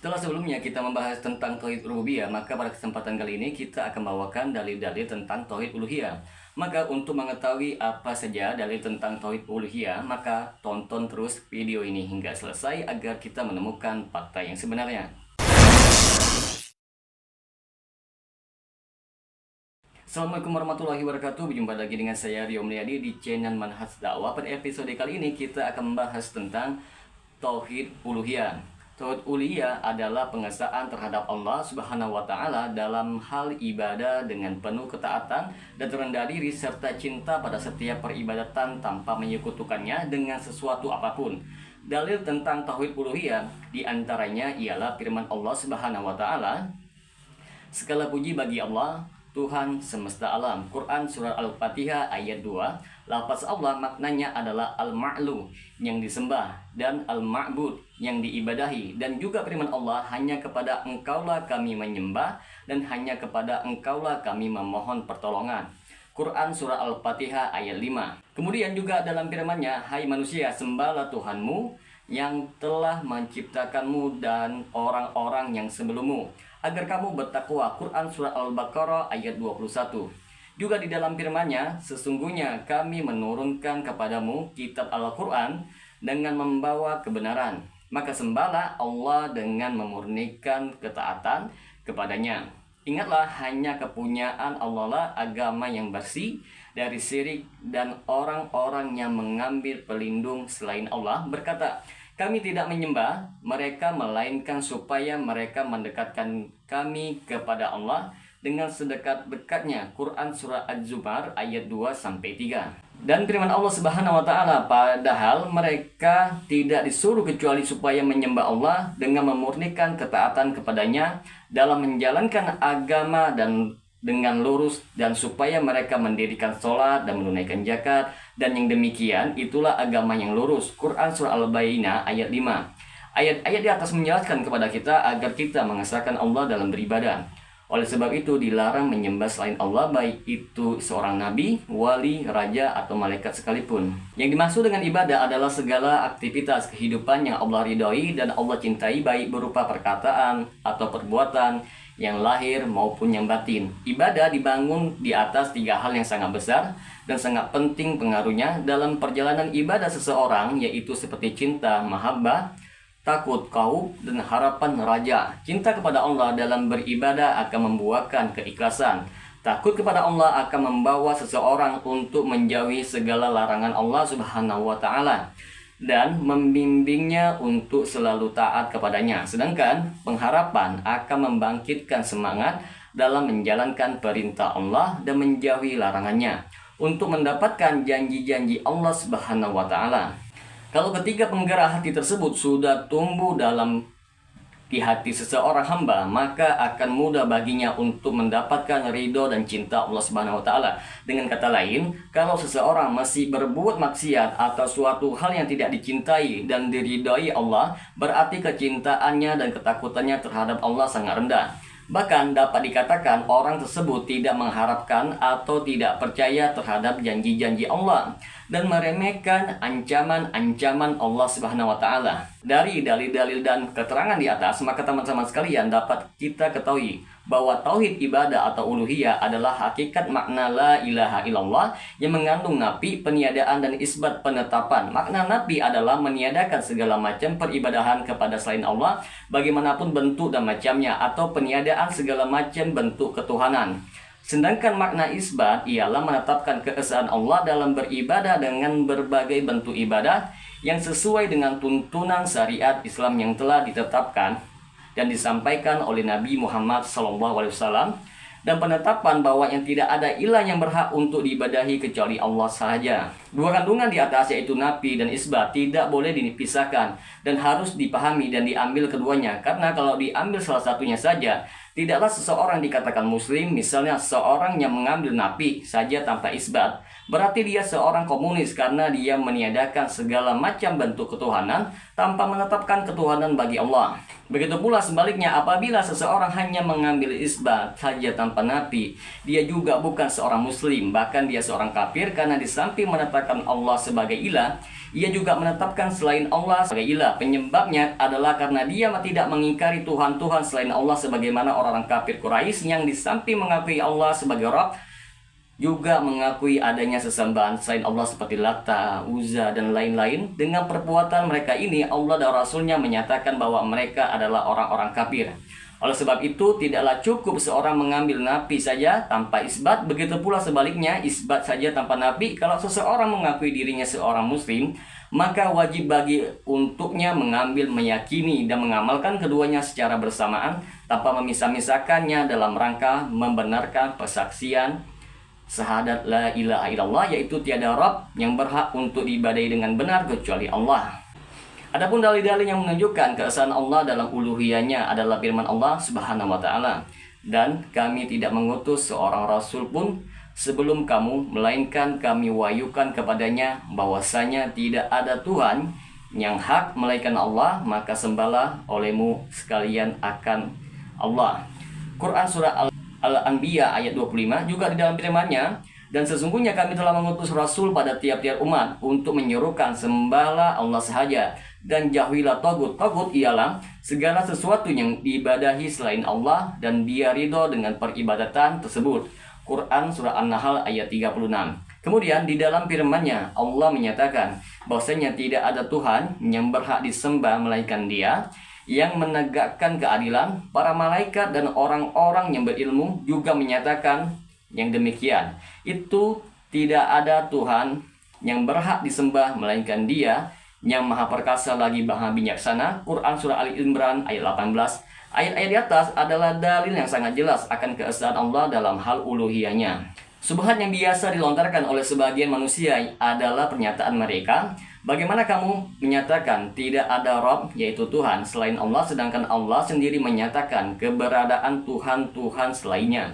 Setelah sebelumnya kita membahas tentang tauhid rububiyah, maka pada kesempatan kali ini kita akan membawakan dalil-dalil tentang tauhid uluhiyah. Maka untuk mengetahui apa saja dalil tentang tauhid uluhiyah, maka tonton terus video ini hingga selesai agar kita menemukan fakta yang sebenarnya. Assalamualaikum warahmatullahi wabarakatuh. Berjumpa lagi dengan saya Rio Mulyadi di channel Manhaj Dakwah. Pada episode kali ini kita akan membahas tentang tauhid uluhiyah. Tauhid uluhiyah adalah pengesaan terhadap Allah Subhanahu wa taala dalam hal ibadah dengan penuh ketaatan dan rendah diri serta cinta pada setiap peribadatan tanpa menyekutukannya dengan sesuatu apapun. Dalil tentang tauhid uluhiyah diantaranya ialah firman Allah Subhanahu wa taala, "Segala puji bagi Allah, Tuhan semesta alam." Quran Surah Al-Fatihah ayat 2. Lafaz Allah maknanya adalah Al-Ma'lu yang disembah dan Al-Ma'bud yang diibadahi. Dan juga firman Allah, hanya kepada Engkaulah kami menyembah dan hanya kepada Engkaulah kami memohon pertolongan. Quran Surah Al-Fatihah ayat 5. Kemudian juga dalam firman-Nya, "Hai manusia, sembahlah Tuhanmu yang telah menciptakanmu dan orang-orang yang sebelummu, agar kamu bertakwa." Quran Surah Al-Baqarah ayat 21. Juga di dalam firman-Nya, "Sesungguhnya kami menurunkan kepadamu kitab Al-Quran dengan membawa kebenaran. Maka sembahlah Allah dengan memurnikan ketaatan kepadanya." Ingatlah, hanya kepunyaan Allah lah agama yang bersih dari syirik, dan orang-orang yang mengambil pelindung selain Allah berkata, "Kami tidak menyembah mereka melainkan supaya mereka mendekatkan kami kepada Allah dengan sedekat-dekatnya." Quran Surah Az-Zumar ayat 2-3. Dan firman Allah Subhanahu wa taala, "Padahal mereka tidak disuruh kecuali supaya menyembah Allah dengan memurnikan ketaatan kepadanya dalam menjalankan agama dan dengan lurus, dan supaya mereka mendirikan sholat dan menunaikan zakat, dan yang demikian itulah agama yang lurus." Quran Surah Al-Baqarah ayat 5. Ayat-ayat di atas menjelaskan kepada kita agar kita mengesahkan Allah dalam beribadah. Oleh sebab itu dilarang menyembah selain Allah, baik itu seorang nabi, wali, raja, atau malaikat sekalipun. Yang dimaksud dengan ibadah adalah segala aktivitas kehidupan yang Allah ridhoi dan Allah cintai, baik berupa perkataan atau perbuatan yang lahir maupun yang batin. Ibadah dibangun di atas 3 hal yang sangat besar dan sangat penting pengaruhnya dalam perjalanan ibadah seseorang, yaitu seperti cinta, mahabbah, takut, khauf, dan harapan raja. Cinta kepada Allah dalam beribadah akan membuahkan keikhlasan. Takut kepada Allah akan membawa seseorang untuk menjauhi segala larangan Allah Subhanahu wa taala dan membimbingnya untuk selalu taat kepadanya. Sedangkan pengharapan akan membangkitkan semangat dalam menjalankan perintah Allah dan menjauhi larangannya untuk mendapatkan janji-janji Allah Subhanahu wa taala. Kalau ketiga penggerak hati tersebut sudah tumbuh dalam di hati seseorang hamba, maka akan mudah baginya untuk mendapatkan ridho dan cinta Allah Subhanahu wa taala. Dengan kata lain, kalau seseorang masih berbuat maksiat atau suatu hal yang tidak dicintai dan diridhai Allah, berarti kecintaannya dan ketakutannya terhadap Allah sangat rendah. Bahkan dapat dikatakan orang tersebut tidak mengharapkan atau tidak percaya terhadap janji-janji Allah dan meremehkan ancaman-ancaman Allah Subhanahu wa taala. Dari dalil-dalil dan keterangan di atas, maka teman-teman sekalian dapat kita ketahui bahwa tauhid ibadah atau uluhiyah adalah hakikat makna la ilaha illallah yang mengandung nafi, peniadaan, dan isbat, penetapan. Makna nafi adalah meniadakan segala macam peribadahan kepada selain Allah, bagaimanapun bentuk dan macamnya, atau peniadaan segala macam bentuk ketuhanan. Sedangkan makna isbat ialah menetapkan keesaan Allah dalam beribadah dengan berbagai bentuk ibadah yang sesuai dengan tuntunan syariat Islam yang telah ditetapkan dan disampaikan oleh Nabi Muhammad SAW, dan penetapan bahwa yang tidak ada ilah yang berhak untuk diibadahi kecuali Allah sahaja. Dua kandungan di atas, yaitu nafi dan isbat, tidak boleh dipisahkan dan harus dipahami dan diambil keduanya, karena kalau diambil salah satunya saja, tidaklah seseorang dikatakan muslim. Misalnya seorang yang mengambil nafi saja tanpa isbat, berarti dia seorang komunis karena dia meniadakan segala macam bentuk ketuhanan tanpa menetapkan ketuhanan bagi Allah. Begitu pula sebaliknya, apabila seseorang hanya mengambil isbat saja tanpa nafi, dia juga bukan seorang muslim, bahkan dia seorang kafir karena di samping menetapkan Allah sebagai ilah, ia juga menetapkan selain Allah sebagai ilah. Penyebabnya adalah karena dia tidak mengingkari Tuhan-Tuhan selain Allah sebagaimana orang-orang kafir Quraisy yang di samping mengakui Allah sebagai Rabb, juga mengakui adanya sesembahan selain Allah seperti Lata, Uzza, dan lain-lain. Dengan perbuatan mereka ini, Allah dan Rasulnya menyatakan bahwa mereka adalah orang-orang kafir. Oleh sebab itu, tidaklah cukup seorang mengambil nafi saja tanpa isbat. Begitu pula sebaliknya, isbat saja tanpa nafi. Kalau seseorang mengakui dirinya seorang muslim, maka wajib bagi untuknya mengambil, meyakini, dan mengamalkan keduanya secara bersamaan tanpa memisah-misahkannya dalam rangka membenarkan persaksian syahadat la ilaha illallah, yaitu tiada Rabb yang berhak untuk diibadahi dengan benar kecuali Allah. Adapun dalil-dalil yang menunjukkan keesaan Allah dalam uluhiyahnya adalah firman Allah Subhanahu wa taala, "Dan kami tidak mengutus seorang rasul pun sebelum kamu, melainkan kami wahyukan kepadanya bahwasanya tidak ada Tuhan yang hak melainkan Allah, maka sembahlah olehmu sekalian akan Allah." Quran surah Al-Anbiya ayat 25 juga di dalam firman-Nya, "Dan sesungguhnya kami telah mengutus Rasul pada tiap-tiap umat untuk menyerukan sembahlah Allah sahaja dan jauhilah togut." Togut ialah segala sesuatu yang diibadahi selain Allah dan dia ridho dengan peribadatan tersebut. Quran surah An-Nahl ayat 36. Kemudian di dalam firman-Nya Allah menyatakan bahwasanya tidak ada Tuhan yang berhak disembah melainkan Dia yang menegakkan keadilan. Para malaikat dan orang-orang yang berilmu juga menyatakan yang demikian. Itu tidak ada Tuhan yang berhak disembah melainkan Dia yang maha perkasa lagi maha bijaksana. Quran surah Ali Imran ayat 18. Ayat-ayat di atas adalah dalil yang sangat jelas akan keesaan Allah dalam hal uluhiyahnya. Subhat yang biasa dilontarkan oleh sebagian manusia adalah pernyataan mereka, "Bagaimana kamu menyatakan tidak ada Rabb, yaitu Tuhan, selain Allah, sedangkan Allah sendiri menyatakan keberadaan Tuhan-Tuhan selainnya?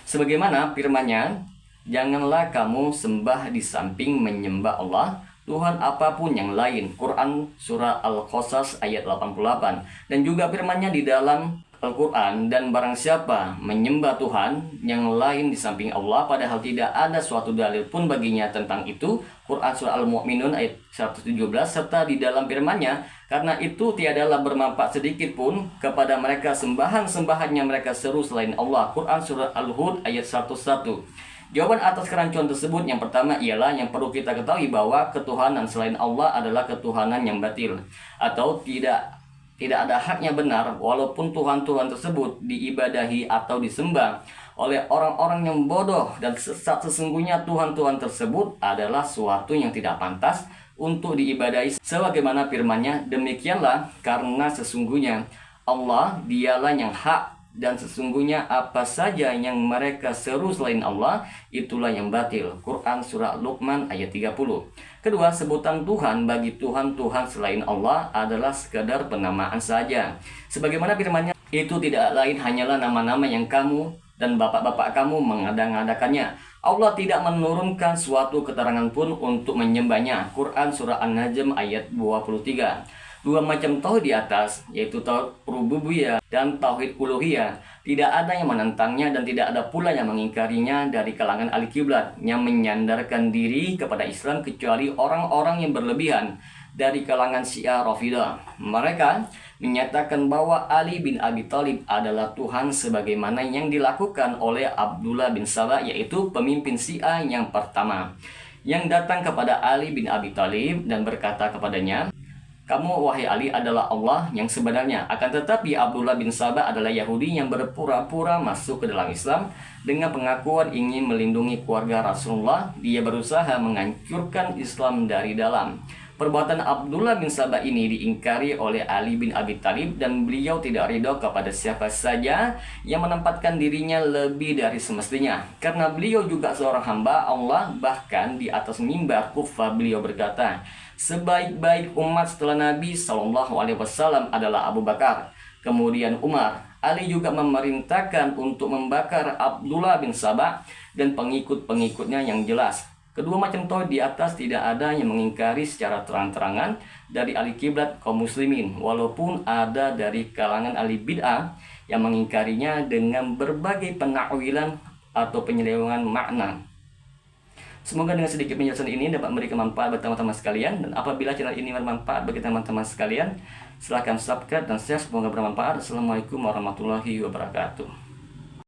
Sebagaimana firman-Nya, janganlah kamu sembah di samping menyembah Allah, Tuhan apapun yang lain." Quran surah Al-Qasas ayat 88. Dan juga firman-Nya di dalam Al-Quran, "Dan barang siapa menyembah Tuhan yang lain di samping Allah, padahal tidak ada suatu dalil pun baginya tentang itu." Quran surah Al-Mu'minun ayat 117. Serta di dalam firman-Nya, "Karena itu tiadalah bermanfaat sedikit pun kepada mereka sembahan-sembahannya mereka seru selain Allah." Quran surah Al-Hud ayat 101. Jawaban atas kerancuan tersebut yang pertama ialah yang perlu kita ketahui bahwa ketuhanan selain Allah adalah ketuhanan yang batil atau tidak ada haknya benar, walaupun Tuhan-Tuhan tersebut diibadahi atau disembah oleh orang-orang yang bodoh dan sesat. Sesungguhnya Tuhan-Tuhan tersebut adalah suatu yang tidak pantas untuk diibadahi, sebagaimana firman-Nya, "Demikianlah karena sesungguhnya Allah dialah yang hak, dan sesungguhnya apa saja yang mereka seru selain Allah, itulah yang batil." Quran surah Luqman ayat 30. Kedua, sebutan Tuhan bagi Tuhan-Tuhan selain Allah adalah sekadar penamaan saja. Sebagaimana firman-Nya, "Itu tidak lain hanyalah nama-nama yang kamu dan bapak-bapak kamu mengada-ngadakannya. Allah tidak menurunkan suatu keterangan pun untuk menyembahnya." Quran surah An-Najm ayat 23. Dua macam tauhid di atas, yaitu tauhid rububiyah dan tauhid uluhiyah, tidak ada yang menentangnya dan tidak ada pula yang mengingkarinya dari kalangan ahli kiblat yang menyandarkan diri kepada Islam, kecuali orang-orang yang berlebihan dari kalangan Syiah Rafidah. Mereka menyatakan bahwa Ali bin Abi Thalib adalah Tuhan sebagaimana yang dilakukan oleh Abdullah bin Sabah, yaitu pemimpin Syiah yang pertama, yang datang kepada Ali bin Abi Thalib dan berkata kepadanya, "Kamu, wahai Ali, adalah Allah yang sebenarnya." Akan tetapi Abdullah bin Sabah adalah Yahudi yang berpura-pura masuk ke dalam Islam dengan pengakuan ingin melindungi keluarga Rasulullah. Dia berusaha menghancurkan Islam dari dalam. Perbuatan Abdullah bin Sabah ini diingkari oleh Ali bin Abi Thalib, dan beliau tidak ridho kepada siapa saja yang menempatkan dirinya lebih dari semestinya, karena beliau juga seorang hamba Allah. Bahkan di atas mimbar Kufah beliau berkata, "Sebaik-baik umat setelah Nabi SAW adalah Abu Bakar, kemudian Umar." Ali juga memerintahkan untuk membakar Abdullah bin Sabah dan pengikut-pengikutnya yang jelas Kedua macam tauhid di atas tidak ada yang mengingkari secara terang-terangan dari ahli kiblat kaum muslimin, walaupun ada dari kalangan ahli bid'ah yang mengingkarinya dengan berbagai penakwilan atau penyelewengan makna. Semoga dengan sedikit penjelasan ini dapat memberikan manfaat bagi teman-teman sekalian, dan apabila channel ini bermanfaat bagi teman-teman sekalian, silahkan subscribe dan share, semoga bermanfaat. Assalamualaikum warahmatullahi wabarakatuh.